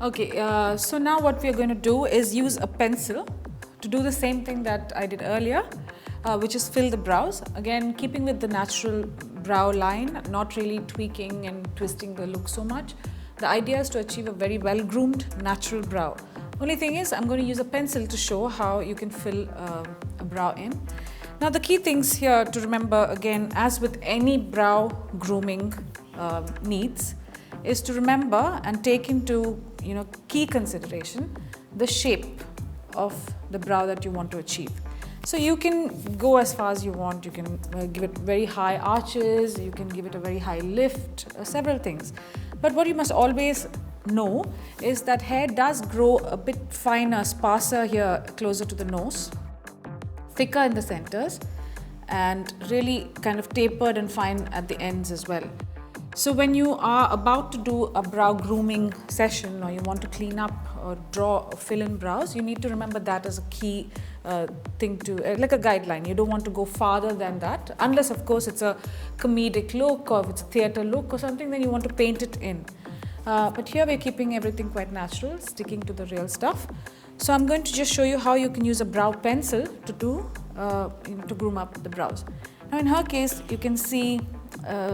Okay, so now what we are going to do is use a pencil to do the same thing that I did earlier, which is fill the brows. Again, keeping with the natural brow line, not really tweaking and twisting the look so much. The idea is to achieve a very well-groomed natural brow. Only thing is, I'm going to use a pencil to show how you can fill a brow in. Now the key things here to remember, again, as with any brow grooming needs, is to remember and take into key consideration the shape of the brow that you want to achieve. So you can go as far as you want. You can give it very high arches, you can give it a very high lift, several things. But what you must always know is that hair does grow a bit finer, sparser here closer to the nose, thicker in the centers, and really kind of tapered and fine at the ends as well. So when you are about to do a brow grooming session, or you want to clean up or draw or fill in brows, you need to remember that as a key thing to, like a guideline. You don't want to go farther than that, unless of course it's a comedic look or if it's a theatre look or something, then you want to paint it in. But here we're keeping everything quite natural, sticking to the real stuff. So I'm going to just show you how you can use a brow pencil to do, to groom up the brows. Now in her case, you can see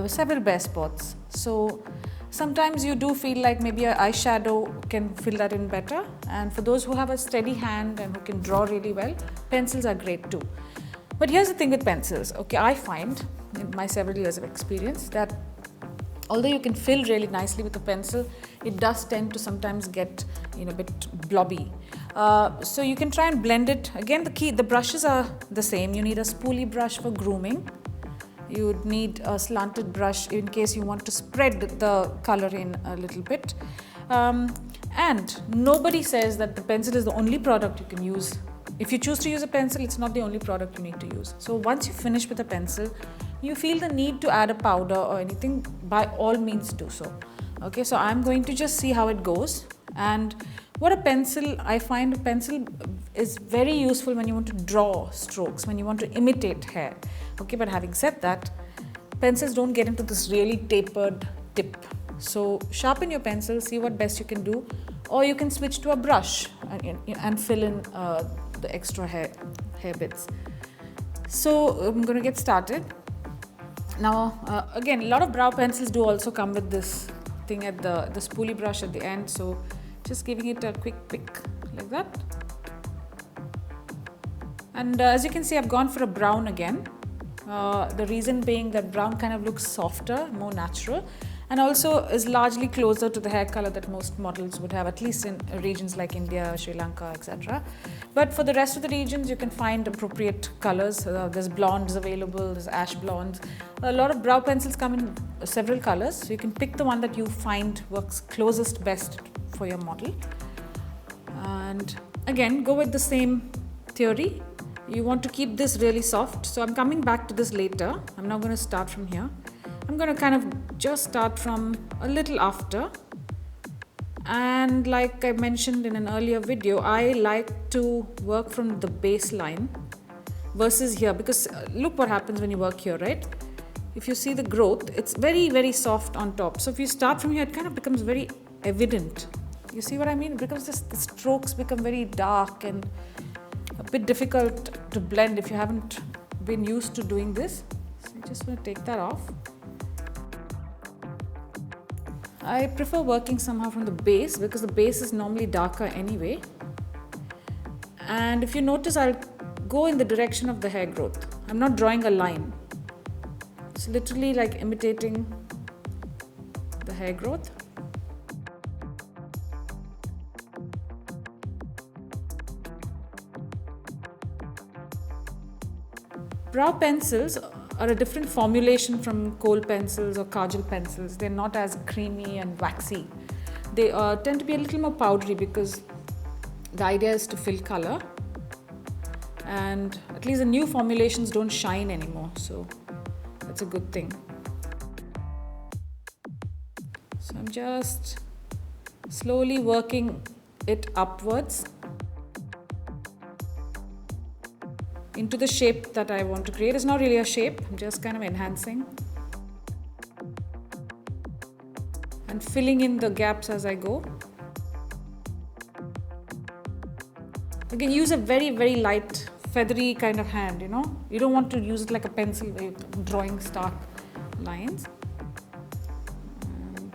several bare spots. So sometimes you do feel like maybe an eyeshadow can fill that in better. And for those who have a steady hand and who can draw really well, pencils are great too. But here's the thing with pencils. Okay, I find in my several years of experience that although you can fill really nicely with a pencil, it does tend to sometimes get a bit blobby. So you can try and blend it. Again, the brushes are the same. You need a spoolie brush for grooming. You would need a slanted brush in case you want to spread the color in a little bit. And nobody says that the pencil is the only product you can use. If you choose to use a pencil, it's not the only product you need to use. So once you finish with a pencil, you feel the need to add a powder or anything, by all means do so. Okay, so I'm going to just see how it goes. And what a pencil, I find a pencil is very useful when you want to draw strokes, when you want to imitate hair. Okay, but having said that, pencils don't get into this really tapered tip. So sharpen your pencil, see what best you can do, or you can switch to a brush and fill in the extra hair bits. So I'm going to get started. Now, again, a lot of brow pencils do also come with this thing at the spoolie brush at the end. So just giving it a quick pick like that. And as you can see, I've gone for a brown again. The reason being that brown kind of looks softer, more natural, and also is largely closer to the hair color that most models would have, at least in regions like India, Sri Lanka, etc. But for the rest of the regions, you can find appropriate colors. There's blondes available, there's ash blondes. A lot of brow pencils come in several colors, so you can pick the one that you find works closest best for your model. And again, go with the same theory. You want to keep this really soft, so I'm coming back to this later. I'm now going to start from here. I'm going to kind of just start from a little after. And like I mentioned in an earlier video, I like to work from the baseline versus here, because look what happens when you work here, right? If you see the growth, it's very, very soft on top. So if you start from here, it kind of becomes very evident. You see what I mean? It becomes just, the strokes become very dark and a bit difficult to blend if you haven't been used to doing this. So I just want to take that off. I prefer working somehow from the base because the base is normally darker anyway. And if you notice, I'll go in the direction of the hair growth. I'm not drawing a line. It's literally like imitating the hair growth. Brow pencils are a different formulation from kohl pencils or kajal pencils. They're not as creamy and waxy. They tend to be a little more powdery because the idea is to fill color. And at least the new formulations don't shine anymore, so that's a good thing. So I'm just slowly working it upwards into the shape that I want to create. It's not really a shape, I'm just kind of enhancing and filling in the gaps as I go. Again, use a very, very light, feathery kind of hand, you know. You don't want to use it like a pencil where you're drawing stark lines. And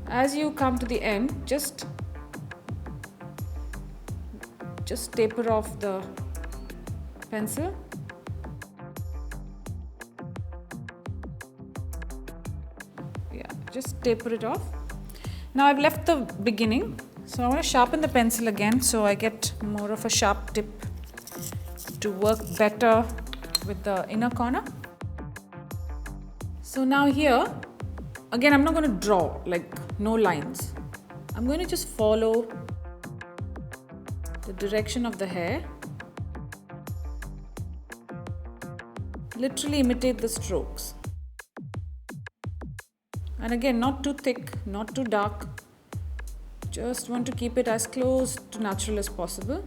as you come to the end, just taper off the pencil. Yeah, just taper it off. Now I've left the beginning, so I want to sharpen the pencil again so I get more of a sharp tip to work better with the inner corner. So now here, again I'm not going to draw, like no lines. I'm going to just follow the direction of the hair. Literally imitate the strokes. And again, not too thick, not too dark. Just want to keep it as close to natural as possible.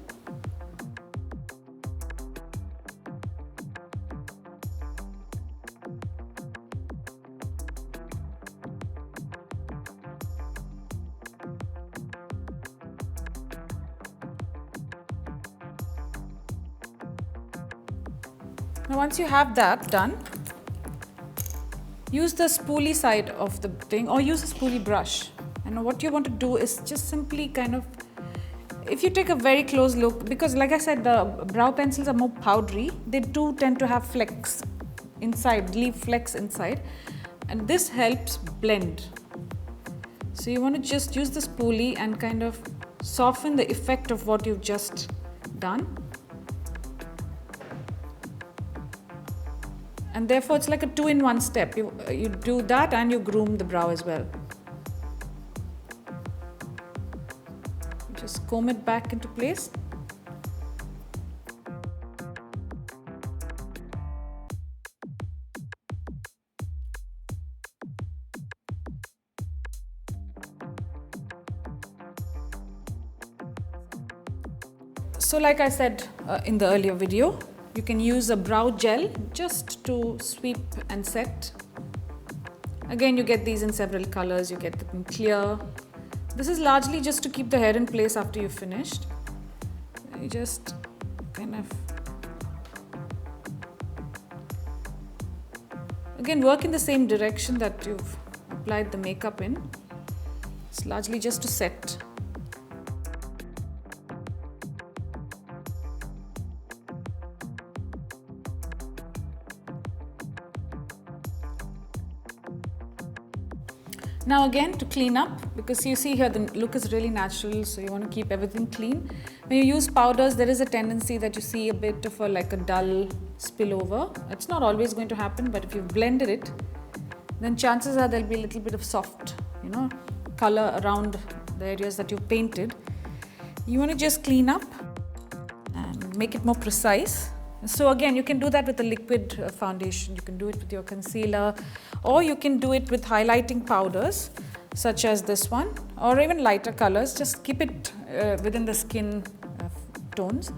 Now once you have that done, use the spoolie side of the thing or use a spoolie brush. And what you want to do is just simply kind of, if you take a very close look, because like I said, the brow pencils are more powdery, they do tend to have flecks inside, leave flecks inside, and this helps blend. So you want to just use the spoolie and kind of soften the effect of what you've just done. And therefore it's like a 2-in-1 step. You do that and you groom the brow as well. Just comb it back into place. So like I said in the earlier video, you can use a brow gel just to sweep and set. Again, you get these in several colors. You get them in clear. This is largely just to keep the hair in place after you've finished. You just kind of, again, work in the same direction that you've applied the makeup in. It's largely just to set. Now again, to clean up, because you see here the look is really natural, so you want to keep everything clean. When you use powders, there is a tendency that you see a bit of like a dull spillover. It's not always going to happen, but if you've blended it, then chances are there'll be a little bit of soft, color around the areas that you've painted. You want to just clean up and make it more precise. So again, you can do that with a liquid foundation, you can do it with your concealer, or you can do it with highlighting powders such as this one, or even lighter colors. Just keep it within the skin tones.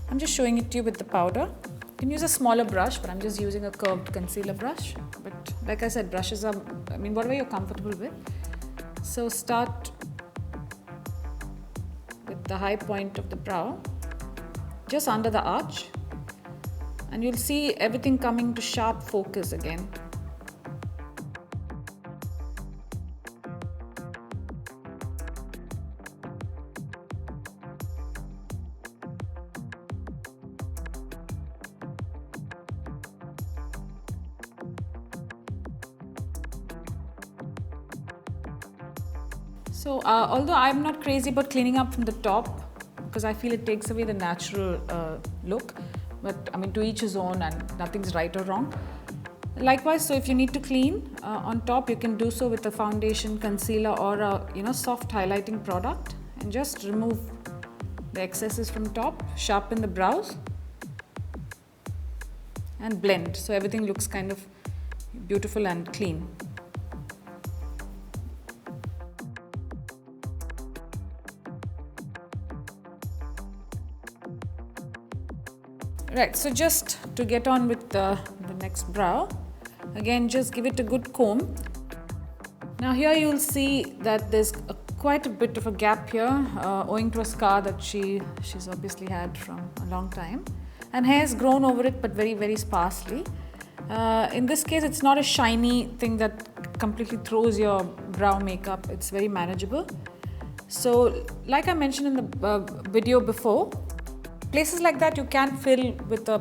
I'm just showing it to you with the powder. You can use a smaller brush, but I'm just using a curved concealer brush. But like I said, brushes are, whatever you're comfortable with. So start with the high point of the brow, just under the arch. And you'll see everything coming to sharp focus again. So although I'm not crazy about cleaning up from the top, because I feel it takes away the natural look, but to each his own, and nothing's right or wrong. Likewise, so if you need to clean on top, you can do so with a foundation, concealer, or a soft highlighting product, and just remove the excesses from top, sharpen the brows, and blend, so everything looks kind of beautiful and clean. Right, so just to get on with the next brow, again just give it a good comb. Now here you'll see that there's a quite a bit of a gap here, owing to a scar that she's obviously had from a long time. And hair has grown over it, but very, very sparsely. In this case, it's not a shiny thing that completely throws your brow makeup. It's very manageable. So, like I mentioned in the video before, places like that you can fill with a,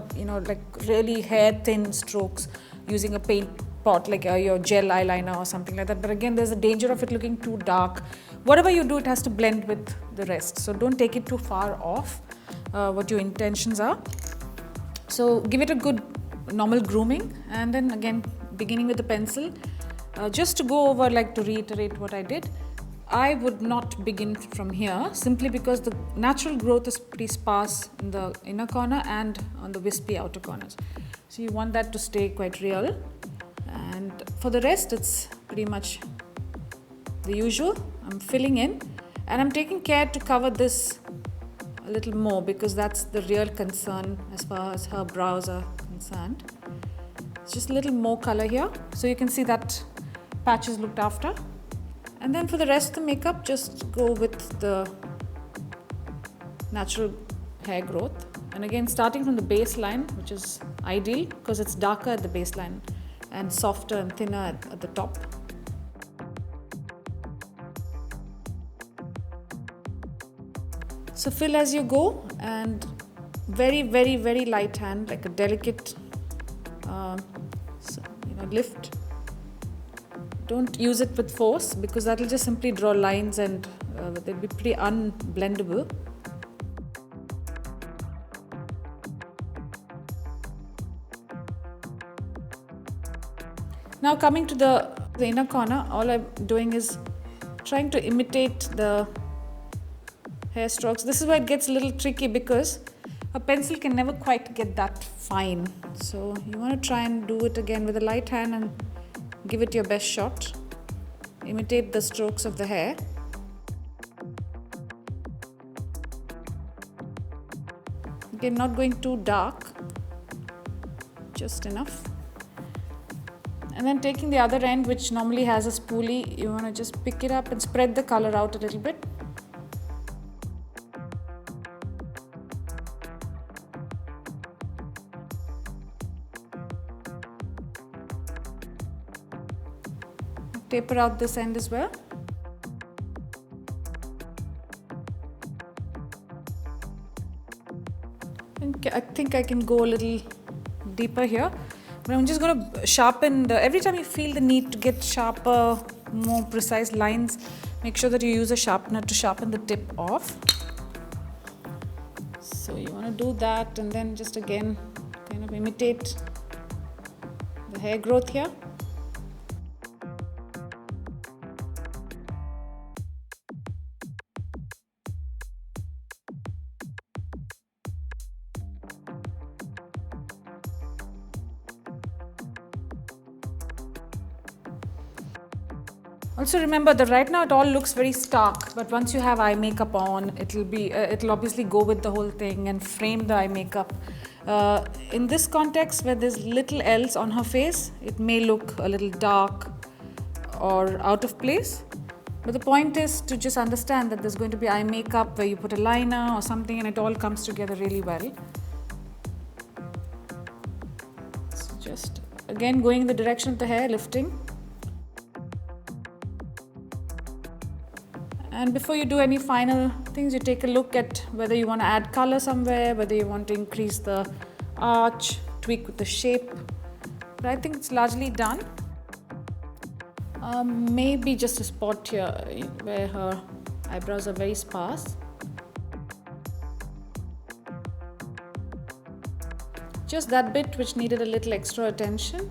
like really hair thin strokes using a paint pot, like your gel eyeliner or something like that. But again, there's a danger of it looking too dark. Whatever you do, it has to blend with the rest. So don't take it too far off what your intentions are. So give it a good normal grooming, and then again, beginning with the pencil. Just to go over, like to reiterate what I did, I would not begin from here simply because the natural growth is pretty sparse in the inner corner and on the wispy outer corners. So you want that to stay quite real. And for the rest, it's pretty much the usual. I'm filling in, and I'm taking care to cover this a little more because that's the real concern as far as her brows are concerned. It's just a little more color here, so you can see that patch is looked after. And then for the rest of the makeup, just go with the natural hair growth. And again, starting from the baseline, which is ideal because it's darker at the baseline and softer and thinner at the top. So fill as you go, and very, very, very light hand, like a delicate lift. Don't use it with force because that will just simply draw lines and they'll be pretty unblendable. Now coming to the inner corner, all I'm doing is trying to imitate the hair strokes. This is where it gets a little tricky because a pencil can never quite get that fine. So you want to try and do it again with a light hand and give it your best shot. Imitate the strokes of the hair. Again, not going too dark, just enough. And then taking the other end, which normally has a spoolie, you want to just pick it up and spread the color out a little bit. Taper out this end as well. I think I can go a little deeper here, but I'm just going to sharpen every time you feel the need to get sharper, more precise lines, make sure that you use a sharpener to sharpen the tip off. So you want to do that, and then just again kind of imitate the hair growth here. Also remember that right now it all looks very stark, but once you have eye makeup on, it'll obviously go with the whole thing and frame the eye makeup. In this context, where there's little else on her face, it may look a little dark or out of place. But the point is to just understand that there's going to be eye makeup where you put a liner or something and it all comes together really well. So just again going in the direction of the hair, lifting. And before you do any final things, you take a look at whether you want to add color somewhere, whether you want to increase the arch, tweak with the shape. But I think it's largely done. Maybe just a spot here where her eyebrows are very sparse. Just that bit which needed a little extra attention.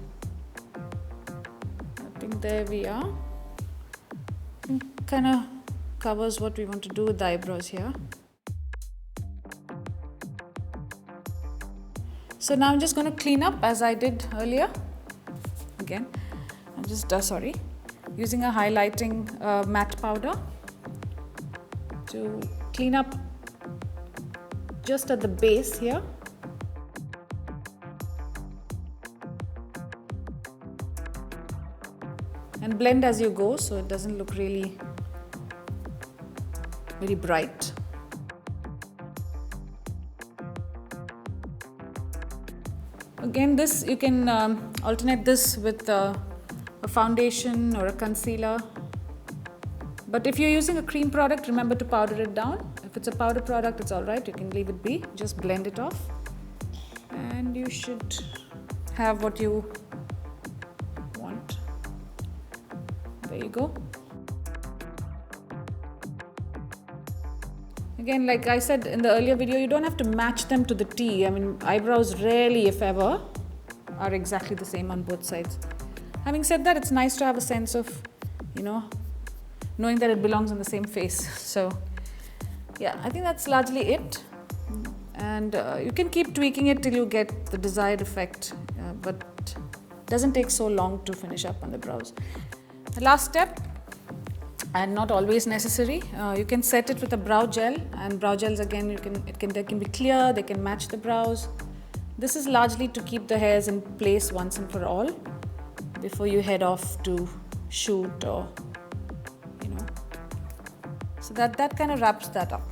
I think there we are. Kind of covers what we want to do with the eyebrows here. So now I'm just going to clean up as I did earlier. Again, I'm just using a highlighting matte powder to clean up just at the base here. And blend as you go so it doesn't look really very bright. Again, this you can alternate this with a foundation or a concealer. But if you're using a cream product, remember to powder it down. If it's a powder product, it's all right. You can leave it be. Just blend it off. And you should have what you want. There you go. Again, like I said in the earlier video, you don't have to match them to the T. I mean, eyebrows rarely, if ever, are exactly the same on both sides. Having said that, it's nice to have a sense of, knowing that it belongs on the same face. So, yeah, I think that's largely it. And you can keep tweaking it till you get the desired effect, but it doesn't take so long to finish up on the brows. The last step, and not always necessary, you can set it with a brow gel, and brow gels again they can be clear, they can match the brows. This is largely to keep the hairs in place once and for all before you head off to shoot or so that kind of wraps that up.